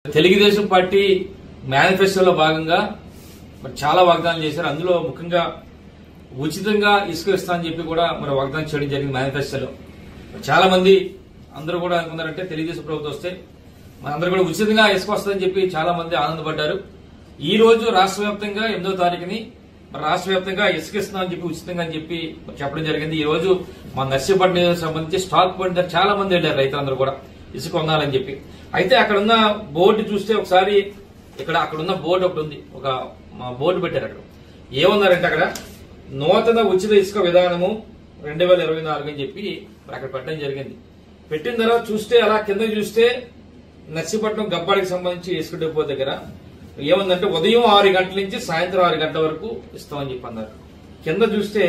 Telugu Desam party మేనిఫెస్టోలో భాగంగా చాలా వాగ్దానాలు చేశారు. అందులో ముఖ్యంగా ఉచితంగా ఇసుక ఇస్తానని చెప్పి కూడా మరి వాగ్దానం చేయడం జరిగింది. మేనిఫెస్టోలో చాలా మంది అందరూ కూడా అనుకున్నారంటే తెలుగుదేశం ప్రభుత్వం వస్తే మనందరూ కూడా ఉచితంగా ఇసుక వస్తుందని చెప్పి చాలా మంది ఆనందపడ్డారు. ఈ రోజు రాష్ట్ర వ్యాప్తంగా 8వ తారీఖుని రాష్ట్ర వ్యాప్తంగా ఇసుక ఇస్తున్నామని చెప్పి ఉచితంగా అని చెప్పి చెప్పడం జరిగింది. ఈ రోజు మా నర్సీపట్నం సంబంధించి స్టాక్ పాయింట్ చాలా మంది వెళ్ళారు, రైతులందరూ కూడా ఇసుక కొనాలని చెప్పి. అయితే అక్కడ ఉన్న బోర్డు చూస్తే ఒకసారి అక్కడున్న బోర్డు ఒకటి ఉంది, ఒక బోర్డు పెట్టారు. అక్కడ ఏమన్నారంటే అక్కడ నూతన ఉచిత ఇసుక విధానము 2024 అని చెప్పి అక్కడ పెట్టడం జరిగింది. పెట్టిన తర్వాత చూస్తే అలా కింద చూస్తే నర్సీపట్నం గబ్బాడికి సంబంధించి ఇసుక డిపో దగ్గర ఏముందంటే ఉదయం 6 గంటల నుంచి సాయంత్రం 6 గంటల వరకు ఇస్తామని చెప్పి అన్నారు. కింద చూస్తే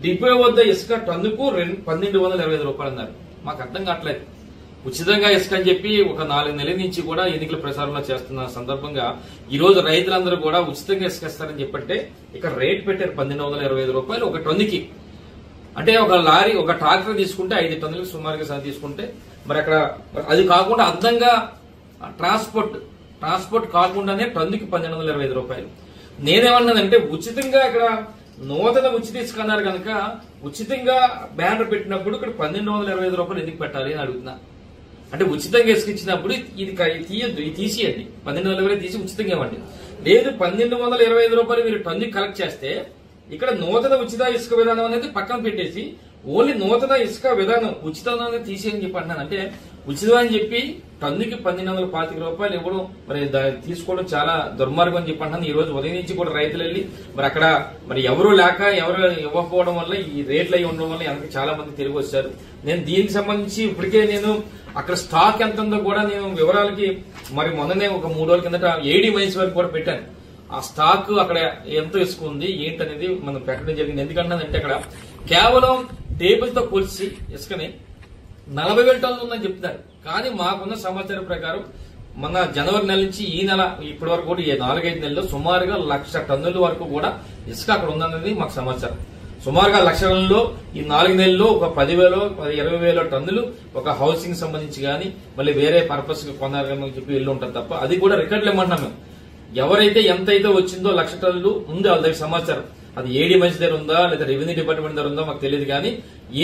డిపో వద్ద ఇసుక టన్నుకు 1225 రూపాయలు అన్నారు. మాకు అర్థం కావట్లేదు. ఉచితంగా ఇసుక అని చెప్పి ఒక 4 నెలల నుంచి కూడా ఎన్నికల ప్రచారంలో చేస్తున్న సందర్భంగా ఈ రోజు రైతులందరూ కూడా ఉచితంగా ఇసుక ఇస్తారని చెప్పంటే ఇక్కడ రేట్ పెట్టారు 1225 రూపాయలు ఒక టన్నుకి. అంటే ఒక లారీ ఒక ట్రాక్టర్ తీసుకుంటే 5 టన్నులకు సుమారుగా తీసుకుంటే మరి అక్కడ అది కాకుండా అర్థంగా ట్రాన్స్పోర్ట్ కాకుండానే టన్నుకి 1225 రూపాయలు. నేనేమన్నానంటే ఉచితంగా ఇక్కడ నూతన ఉచిత ఇసుక అన్నారు కనుక ఉచితంగా బ్యానర్ పెట్టినప్పుడు ఇక్కడ 1225 రూపాయలు ఎందుకు పెట్టాలి అని అడుగుతున్నా. అంటే ఉచితంగా ఇసుక ఇచ్చినప్పుడు ఇది తీయద్దు, ఇది తీసేయండి, 1225 తీసి ఉచితంగా ఇవ్వండి. లేదు 1225 రూపాయలు మీరు టన్నుకి కలెక్ట్ చేస్తే ఇక్కడ నూతన ఉచిత ఇసుక విధానం అనేది పక్కన పెట్టేసి ఓన్లీ నూతన ఇసుక విధానం ఉచితం అనేది తీసేయని చెప్పి అంటున్నాను. అంటే ఉచితం అని చెప్పి టన్నుకి 1225 రూపాయలు ఇవ్వడం మరి తీసుకోవడం చాలా దుర్మార్గం అని చెప్పి అంటున్నాను. ఈ రోజు ఉదయం నుంచి కూడా రైతులు వెళ్ళి మరి అక్కడ మరి ఎవరు లేక ఎవరు ఇవ్వకపోవడం వల్ల ఈ రేట్లు అయి ఉండడం వల్ల వెనక చాలా మంది తిరిగి వచ్చారు. నేను దీనికి సంబంధించి ఇప్పటికే నేను అక్కడ స్టాక్ ఎంత ఉందో కూడా నేను వివరాలకి మరి మొన్ననే ఒక 3 రోజుల కిందట ఏడీ మైన్స్ వరకు కూడా పెట్టాను. ఆ స్టాక్ అక్కడ ఎంత ఇసుక ఉంది ఏంటనేది మనం పెట్టడం జరిగింది. ఎందుకంటే అక్కడ కేవలం టేబుల్ తో కొలిసి ఇసుకని 40,000 టన్నులు ఉందని చెప్తున్నారు. కానీ మాకున్న సమాచారం ప్రకారం మన జనవరి నెల నుంచి ఈ నెల ఇప్పటి వరకు కూడా 4-5 నెలల్లో సుమారుగా 1,00,000 టన్నుల వరకు కూడా ఇసుక అక్కడ ఉందన్నది మాకు సమాచారం. సుమారుగా 1,00,000 టన్నుల్లో ఈ 4 నెలల్లో ఒక 10,000-20,000 టన్నులు ఒక హౌసింగ్ సంబంధించి గానీ మళ్ళీ వేరే పర్పస్ కి కొనాలని చెప్పి వెళ్ళి ఉంటారు తప్ప అది కూడా రికార్డులు ఇవ్వమంటున్నాం మేము. ఎవరైతే ఎంతైతే వచ్చిందో 1,00,000 టన్నులు ఉంది వాళ్ళ దగ్గర సమాచారం. అది ఏడీ మంచి దగ్గర ఉందా లేదా రెవెన్యూ డిపార్ట్మెంట్ దగ్గర ఉందా మాకు తెలియదు. కానీ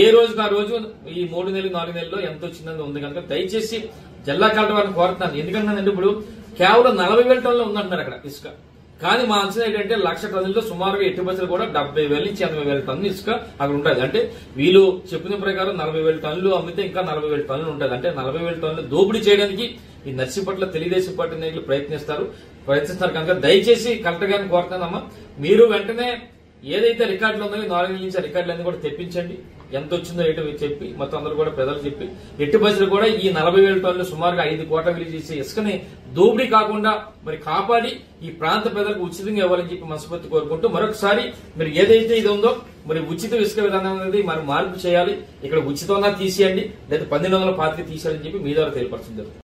ఏ రోజుకి ఆ రోజు ఈ 3 నెలలు 4 నెలల్లో ఎంత వచ్చిందని ఉంది కనుక దయచేసి జిల్లా కలెక్టర్ వారిని కోరుతున్నాను. ఎందుకంటే ఇప్పుడు కేవలం 40,000 టన్నులు ఉందంటున్నారు అక్కడ ఇసుక. కానీ మా అంచనా ఏంటంటే 1,00,000 టన్నుల్లో సుమారుగా ఎట్టి బస్సులు కూడా 70,000 నుంచి 80,000 టన్నులు ఇసుక అక్కడ ఉంటుంది. అంటే వీళ్ళు చెప్పిన ప్రకారం 40,000 టన్నులు అమ్మితే ఇంకా 40,000 టన్నులు ఉంటుంది. అంటే 40,000 టన్నులు దోపిడీ చేయడానికి ఈ నర్సీపట్ల తెలుగుదేశం పార్టీ నాయకులు ప్రయత్నిస్తారు కనుక దయచేసి కలెక్టర్ గారిని కోరుతానమ్మా, మీరు వెంటనే ఏదైతే రికార్డులు ఉన్నాయో 4 నెలల నుంచి ఆ రికార్డులన్నీ కూడా తెప్పించండి. ఎంత వచ్చిందో ఏంటో చెప్పి మొత్తం అందరూ కూడా ప్రజలు చెప్పి ఎట్టి బస్సులు కూడా ఈ 40,000 టన్నులు సుమారుగా 5 కోట్ల విలువ చేసే ఇసుకని దోపిడీ కాకుండా మరి కాపాడి ఈ ప్రాంత ప్రజలకు ఉచితంగా ఇవ్వాలని చెప్పి మనస్ఫూర్తి కోరుకుంటూ మరొకసారి మరి ఏదైతే ఇది ఉందో మరి ఉచిత ఇసుక విధానం అనేది మరి మార్పు చేయాలి. ఇక్కడ ఉచితంగా తీసేయండి లేదా 1225 తీసేయాలని చెప్పి మీ ద్వారా తెలియపరుచుంది.